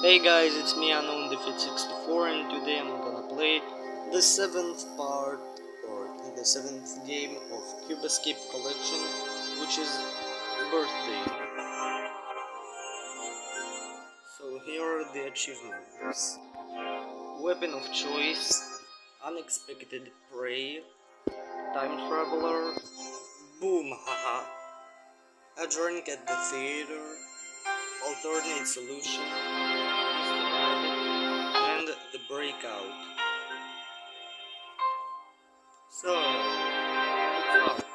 Hey guys, it's me Unknown Defeat 64 and today I'm gonna play the 7th part or the 7th game of Cube Escape Collection, which is Birthday. So here are the achievements. Weapon of Choice, Unexpected Prey, Time Traveler, Boom Haha, A Drink at the Theater, Alternate Solution, Mr. Rabbit, and The Breakout. So, let's start.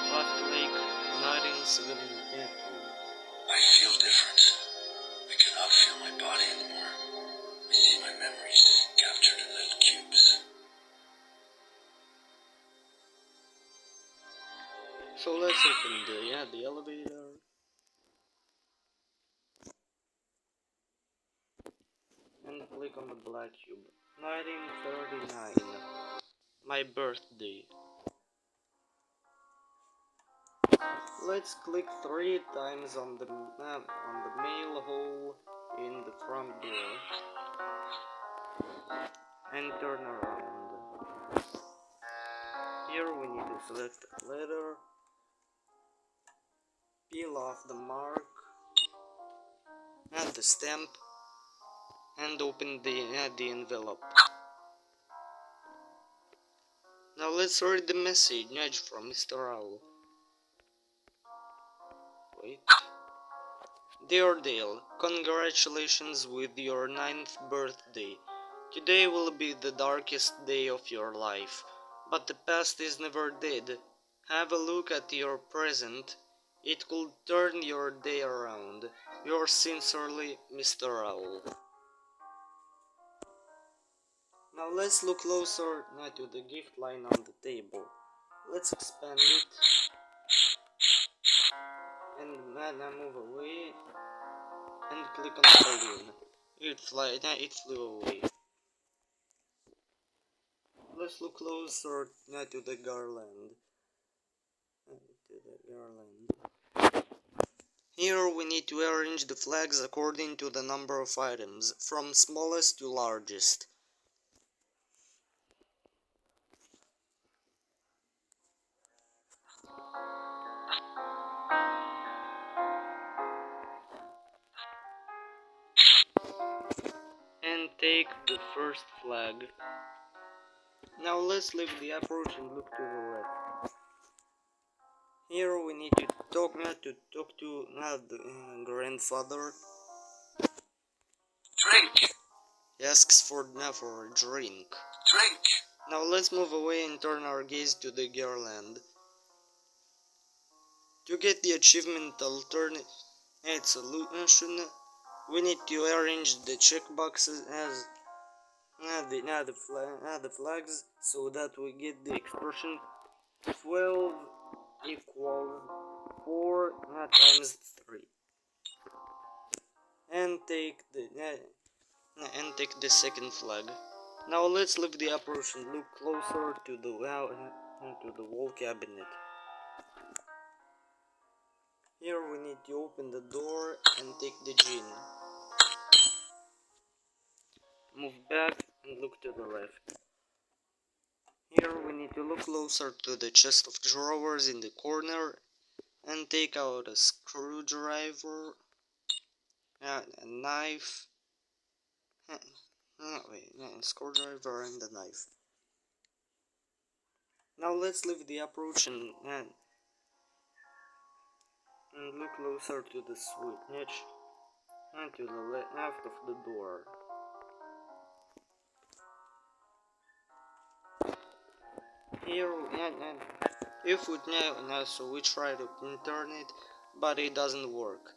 Lost Lake, 1972. I feel different. I cannot feel my body anymore. I see my memories captured in little cubes. So let's open the elevator. And click on the black cube. 1939. My birthday. Let's click 3 times on the mail hole in the front door. And turn around. Here we need to select a letter. Peel off the mark. And the stamp. And open the envelope. Now let's read the message from Mr. Owl. Wait. Dear Dale, congratulations with your 9th birthday. Today will be the darkest day of your life, but the past is never dead. Have a look at your present. It could turn your day around. Yours sincerely, Mr. Owl. Now let's look closer to the gift line on the table. Let's expand it. And now move away. And click on the balloon. It flew away. Let's look closer to the garland. Here we need to arrange the flags according to the number of items, from smallest to largest. And take the first flag. Now let's leave the approach and look to the left. Here we need to talk to the grandfather. Drink! He asks for a drink. Drink! Now let's move away and turn our gaze to the garland. To get the achievement alternate solution, we need to arrange the checkboxes as the flags so that we get the expression 12 equals 4 times 3. And take the second flag. Now let's leave the approach and look closer to the wall cabinet. Here we need to open the door and take the gin. Move back and look to the left. Here we need to look closer to the chest of drawers in the corner and take out a screwdriver, a knife, a screwdriver and a knife. Now let's leave the approach and look closer to the switch and to the left of the door. Here so we try to turn it, but it doesn't work.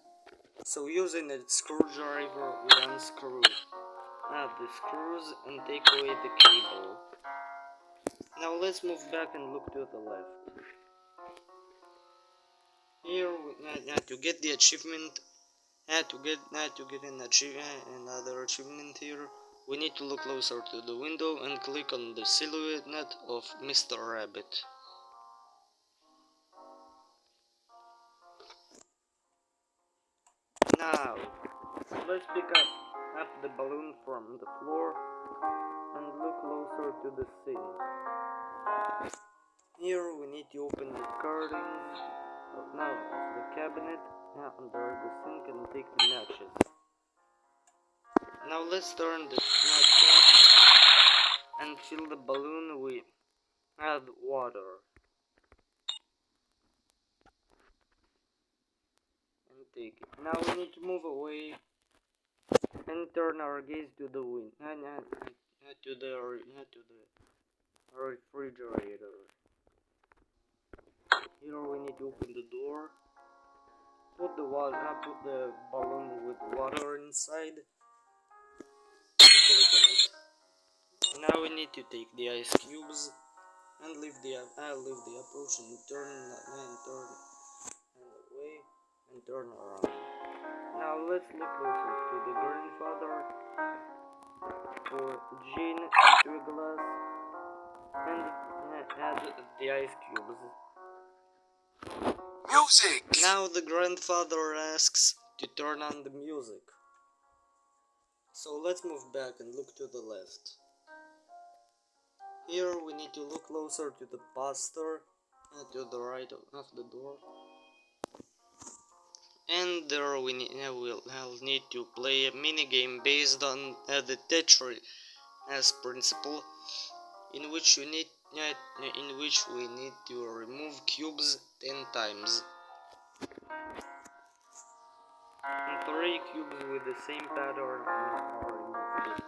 So using a screwdriver, we unscrew the screws and take away the cable. Now let's move back and look to the left. Here to get the achievement, to get another achievement here, we need to look closer to the window and click on the silhouette of Mr. Rabbit. Now let's pick up the balloon from the floor and look closer to the sink. Here we need to open the curtains of now the cabinet under the sink and take the matches. Now let's turn the nut cap and fill the balloon with water. And take it. Now we need to move away and turn our gaze to the to the refrigerator. Here we need to open the door, put the balloon with water inside, click on it. Now we need to take the ice cubes and leave the approach and turn away and turn around. Now let's look closer to the grandfather. Pour gin into a glass and add the ice cubes. Music! Now the grandfather asks to turn on the music. So let's move back and look to the left. Here we need to look closer to the pastor to the right of the door. And there we'll need to play a mini game based on the Tetris principle, in which we need to remove cubes 10 times. And 3 cubes with the same pattern are removed.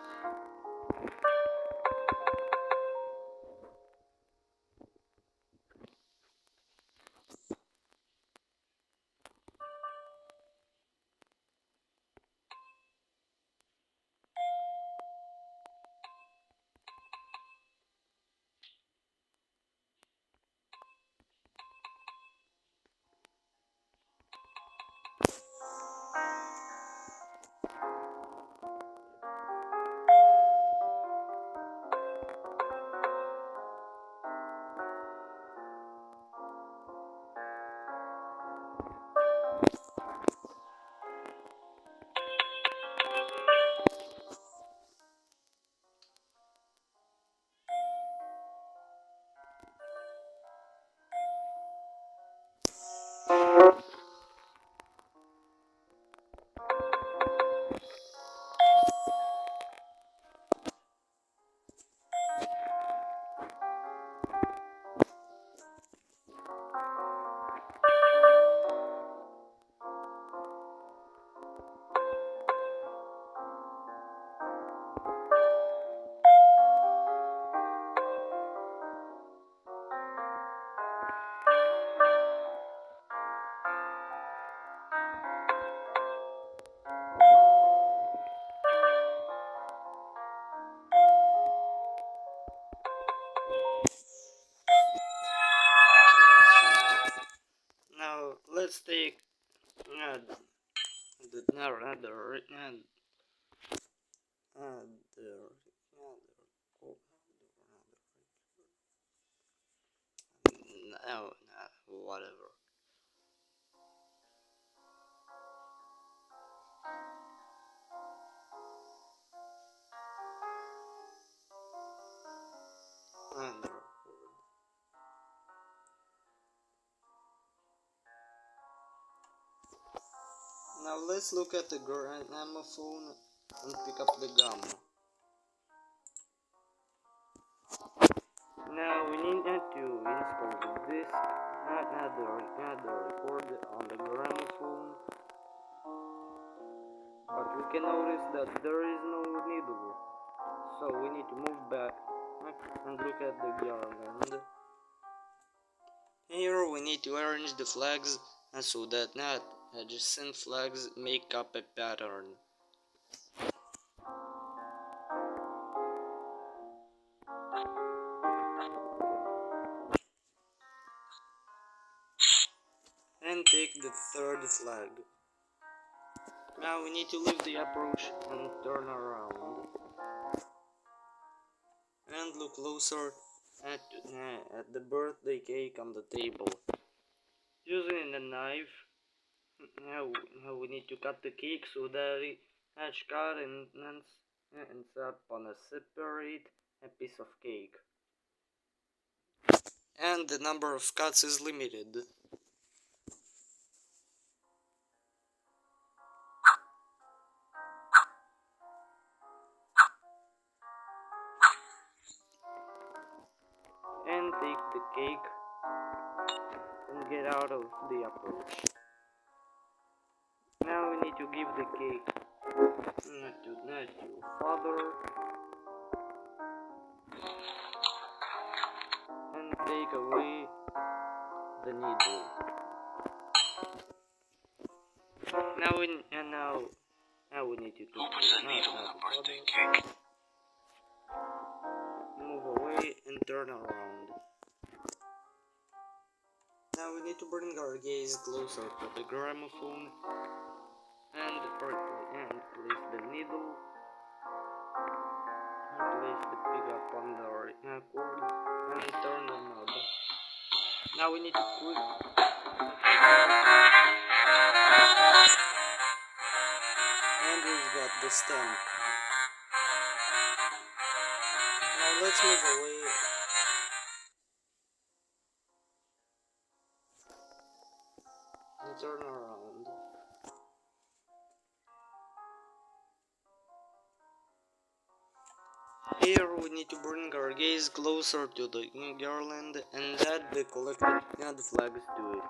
Now let's take whatever. Now let's look at the gramophone and pick up the gum. Now we need to install this add the record on the gramophone, but we can notice that there is no needle, so we need to move back and look at the garland. Here we need to arrange the flags so that adjacent flags make up a pattern. And take the third flag. Now we need to leave the approach and turn around. And look closer at the birthday cake on the table. Using a knife, now we need to cut the cake so that Each card ends up on a separate piece of cake. And the number of cuts is limited. And take the cake and get out of the approach. Now we need to give the cake not to father and take away the needle. Now we need to Who puts a needle in a birthday cake? move away and turn around. Now we need to bring our gaze closer to the gramophone and place the needle and place the pickup on the cord and turn the knob. Now we need to click and we've got the stamp. Now let's move away and turn around. Here we need to bring our gaze closer to the garland and add the collected flags to it.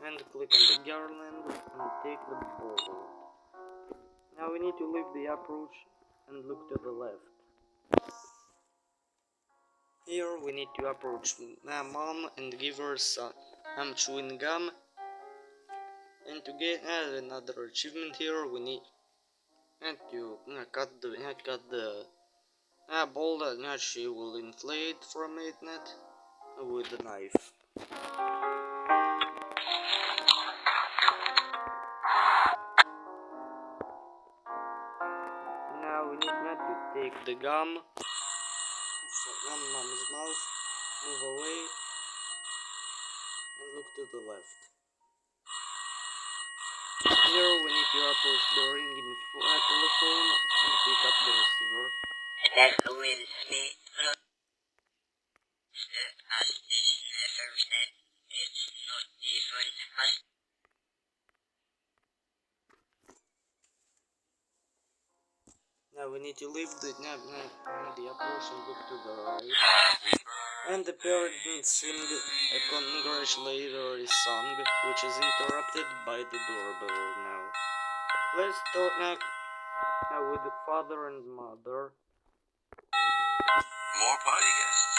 And click on the garland and take the ball. Now we need to leave the approach and look to the left. Here we need to approach mom and give her some chewing gum. And to get another achievement here, we need to cut the ball that she will inflate from it with the knife. Now we need to take the gum from mom's mouth, move away, and look to the left. Here we need to approach the ringing telephone and pick up the receiver. Now we need to leave the approach and look to the right. And the parents sing a congratulatory song, which is interrupted by the doorbell now. Let's talk with the father and mother. More party guests.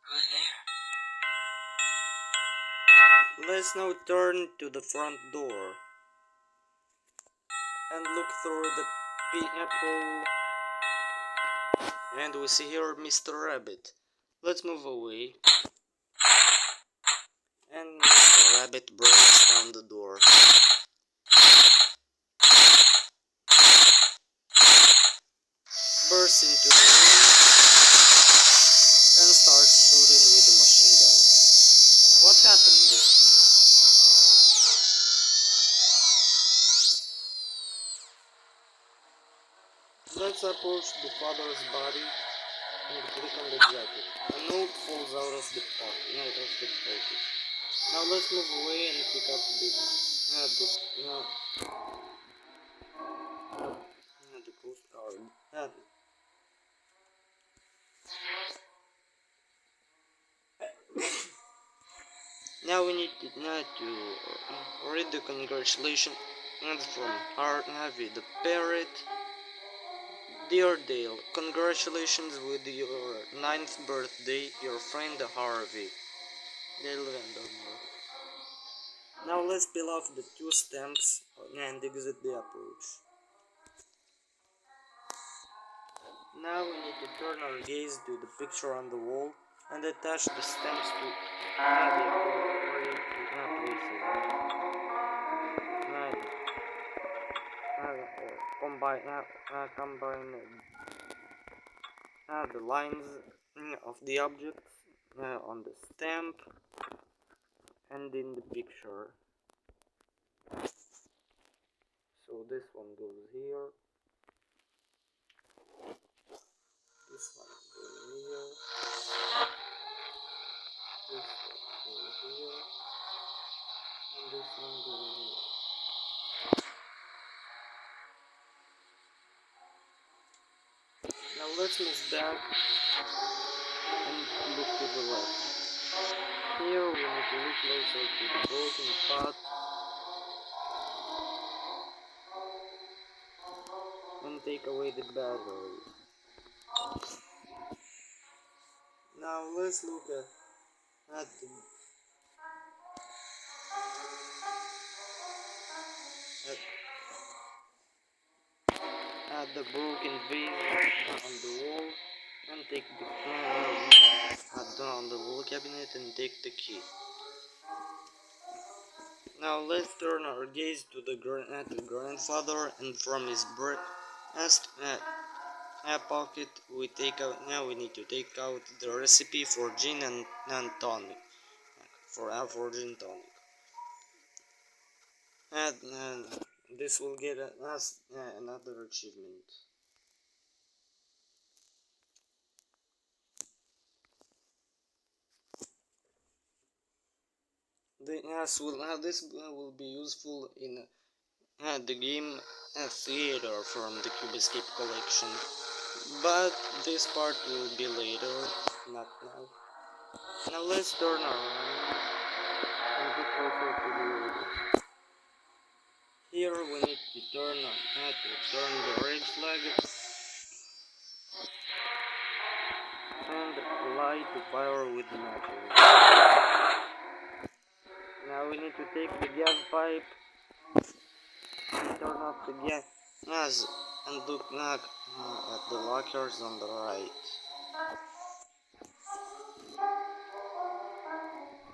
Who's there? Let's now turn to the front door and look through the peephole. And we see here Mr. Rabbit. Let's move away. And Mr. Rabbit breaks down the door. Bursts into the room and starts shooting with the machine gun. What happened? Let's approach the father's body and click on the jacket. A note falls out of the pocket. Now let's move away and pick up the postcard. Now we need to read the congratulations from Harvey the parrot. Dear Dale, congratulations with your 9th birthday, your friend Harvey. Dale Vandermeer. Now let's peel off the 2 stamps and exit the approach. Now we need to turn our gaze to the picture on the wall and attach the stamps to the appropriate places. Combine the lines of the object on the stamp and in the picture. So this one goes here, this one goes here, this one goes here, and this one goes here. Now let's move back and look to the left. Here we need to look closer to the broken pot and take away the battery. Now let's look at the broken vase on the wall and take the on the wall cabinet and take the key. Now let's turn our gaze to the grandfather, and from his breast pocket we take out. Now we need to take out the recipe for gin and tonic, for gin tonic, and this will get us another achievement. This will be useful in the game Theater from the Cube Escape collection, but this part will be later, not now. Now let's turn around and get closer to the order. Here we need to turn the red flag and light the fire with the matches. Now we need to take the gas pipe and turn off the gas and look at the lockers on the right.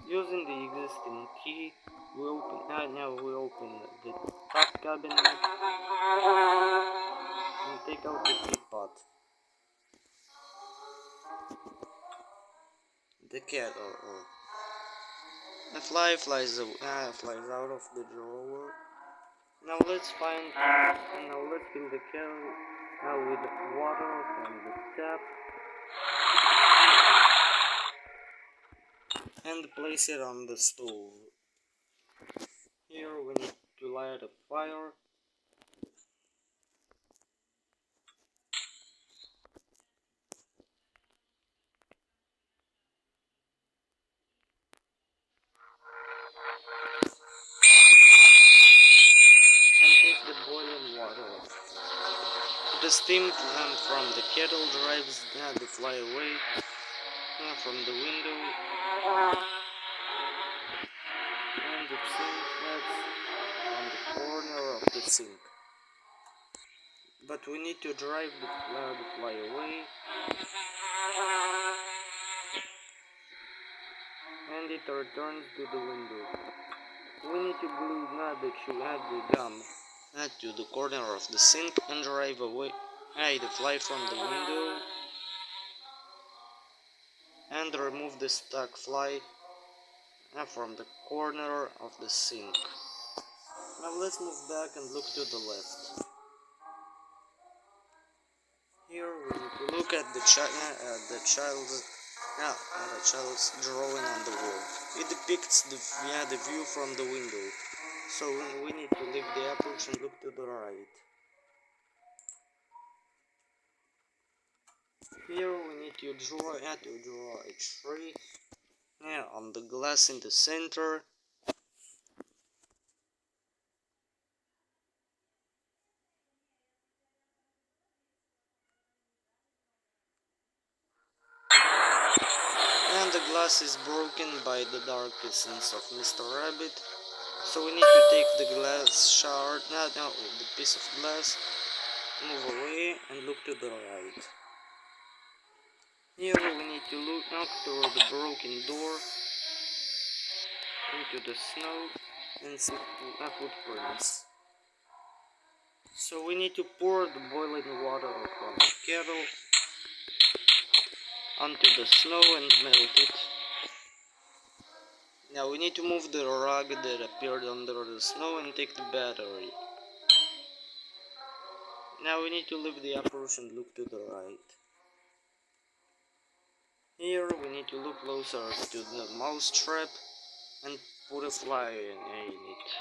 Using the existing key, we open the top cabinet and take out the teapot, the kettle. A fly flies out of the drawer. Now let's fill the kettle with water from the tap and place it on the stove. Here we need to light a fire. And take the boiling water. The steam from the kettle drives the fly away from the window, and it sinks on the corner of the sink. But we need to drive the fly away, and it returns to the window. We need to glue the gum to the corner of the sink and drive away the fly from the window, and remove the stuck fly from the corner of the sink. Now let's move back and look to the left. Here we need to look at the child's drawing on the wall. It depicts the view from the window. So we need to leave the approach and look to the right. Here we need to draw a tree on the glass in the center. And the glass is broken by the dark essence of Mr. Rabbit. So we need to take the glass shard, the piece of glass, move away and look to the right. Here we need to look through the broken door into the snow and see footprints. So we need to pour the boiling water from the kettle onto the snow and melt it. Now we need to move the rug that appeared under the snow and take the battery. Now we need to leave the approach and look to the right. Here we need to look closer to the mouse trap and put a fly in it.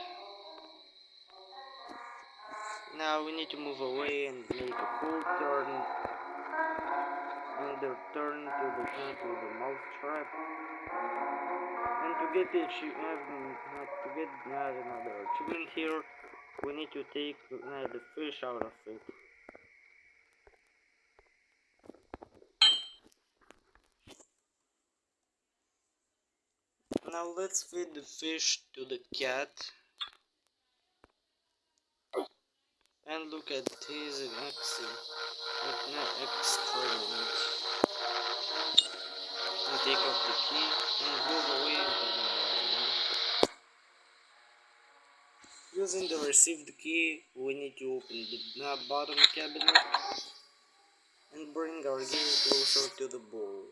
Now we need to move away and make a full turn and turn to the mouse trap. And to get another achievement here, we need to take the fish out of it. Now let's feed the fish to the cat and look at his excrement. And take off the key and move away into the morning. Using the received key, we need to open the bottom cabinet and bring our game closer to the bowl.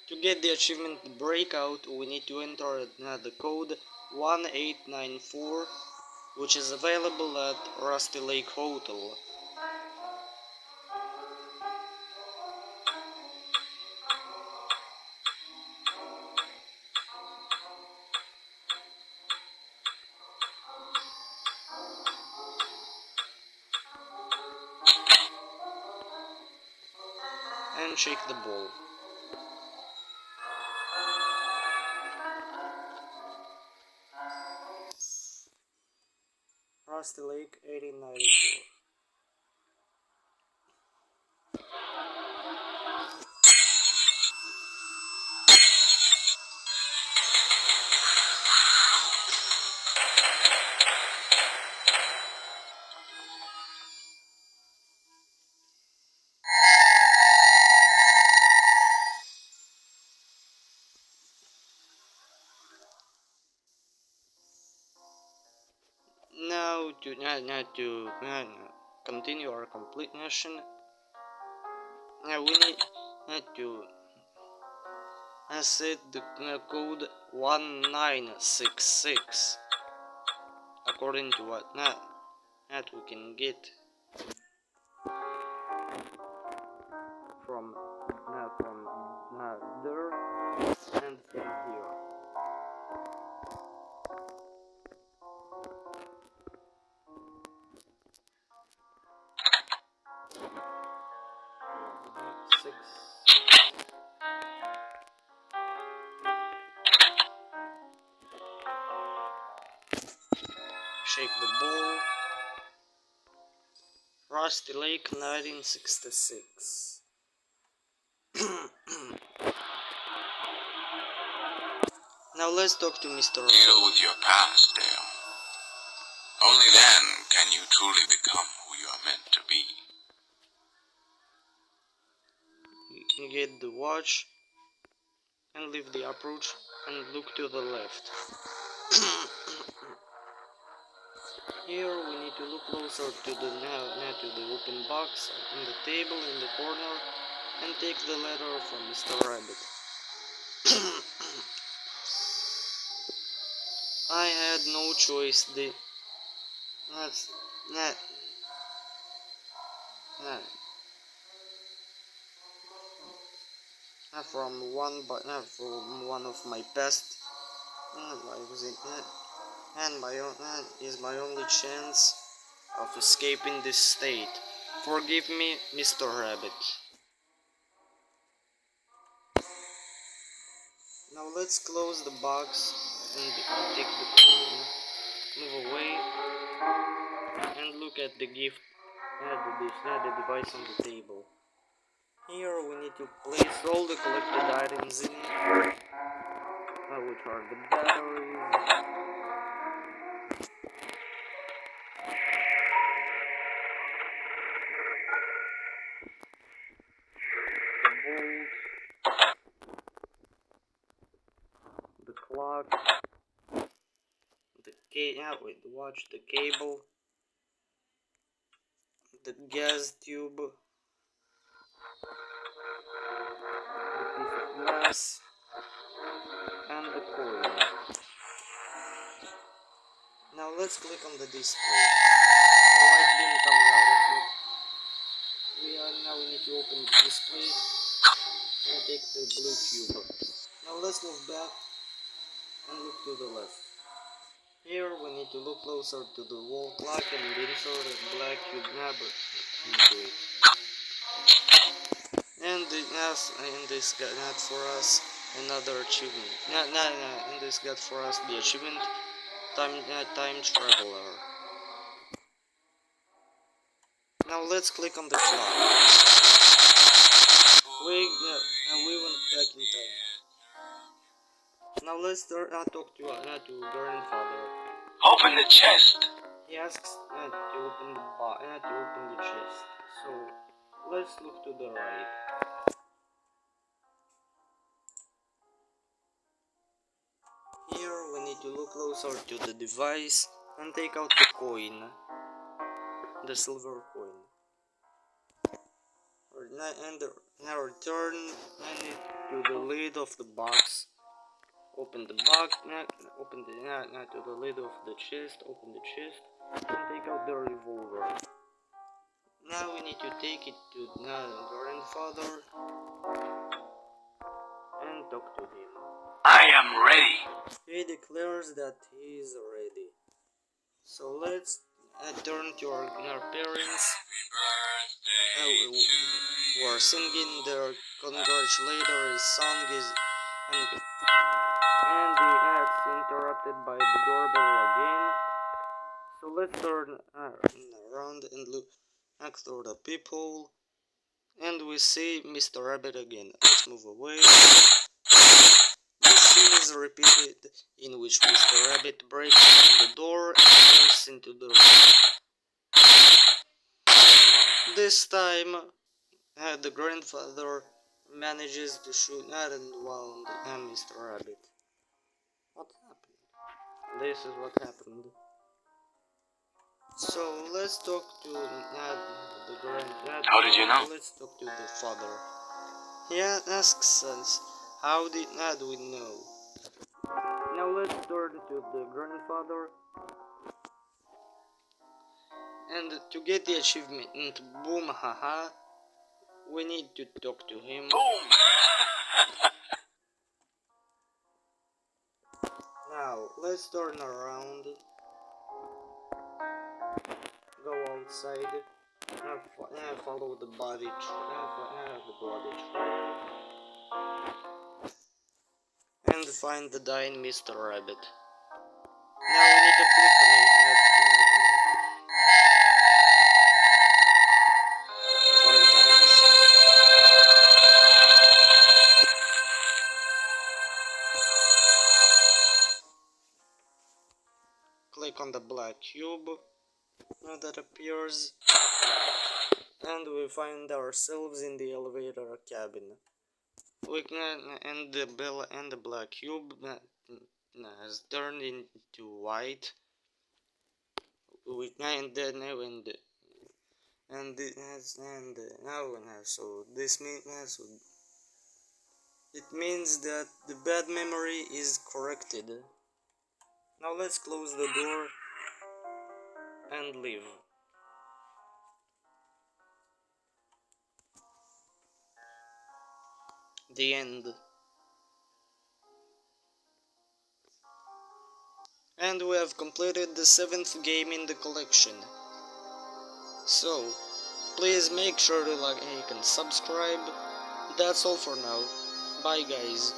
To get the achievement Breakout, we need to enter the code 1894, which is available at Rusty Lake Hotel. And shake the ball. Rusty Lake 1894. Now to continue our complete mission, we need to set the code 1966 according to what that we can get from there and from here. Shake the ball. Rusty Lake 1966. Now let's talk to Mr. Deal with your past, Dale. Only then can you truly become who you are meant to be. You can get the watch and leave the approach and look to the left. Here we need to look closer to the open box on the table in the corner and take the letter from Mr. Rabbit. I had no choice. From one of my past lives, and is my only chance of escaping this state. Forgive me, Mr. Rabbit. Now let's close the box and take the coin, move away, and look at the gift, the device on the table. Here we need to place all the collected items in, which are the batteries, the clock, the watch, the cable, the gas tube, the piece of glass, and the coin. Now let's click on the display. A white beam comes out of it. Now we need to open the display and take the blue cube. Now let's move back and look to the left. Here we need to look closer to the wall clock and insert a black cube number into it. And this got for us another achievement. And this got for us the achievement time traveler. Now let's click on the clock. We went back in time. Now let's talk to grandfather. Open the chest. He asks to open the chest. So let's look to the right. Here we need to look closer to the device and take out the coin, the silver coin. And now return to the lid of the box. Open the box, to the lid of the chest. Open the chest and take out the revolver. Now we need to take it to grandfather and talk to him. I am ready. He declares that he is ready. So let's turn to our parents who are singing their congratulatory song and the act's interrupted by the doorbell again. So let's turn around and look through the peephole, and we see Mr. Rabbit again. Let's move away. This scene is repeated, in which Mr. Rabbit breaks open the door and bursts into the room. This time, the grandfather manages to shoot and wound Mr. Rabbit. What happened? This is what happened. So let's talk to the grandfather. How did you know? Let's talk to the father. He asks us, how did we know? Now let's turn to the grandfather. And to get the achievement, boom, haha, we need to talk to him. Boom! Now let's turn around, go outside, and follow the body trail, and find the dying Mr. Rabbit. Now we need to click on it. Click on the black cube that appears, and we find ourselves in the elevator cabin. We can and the black cube has turned into white. We can so this means it means that the bad memory is corrected. Now let's close the door and leave. The end. And we have completed the 7th game in the collection. So, please make sure to like and subscribe. That's all for now. Bye guys.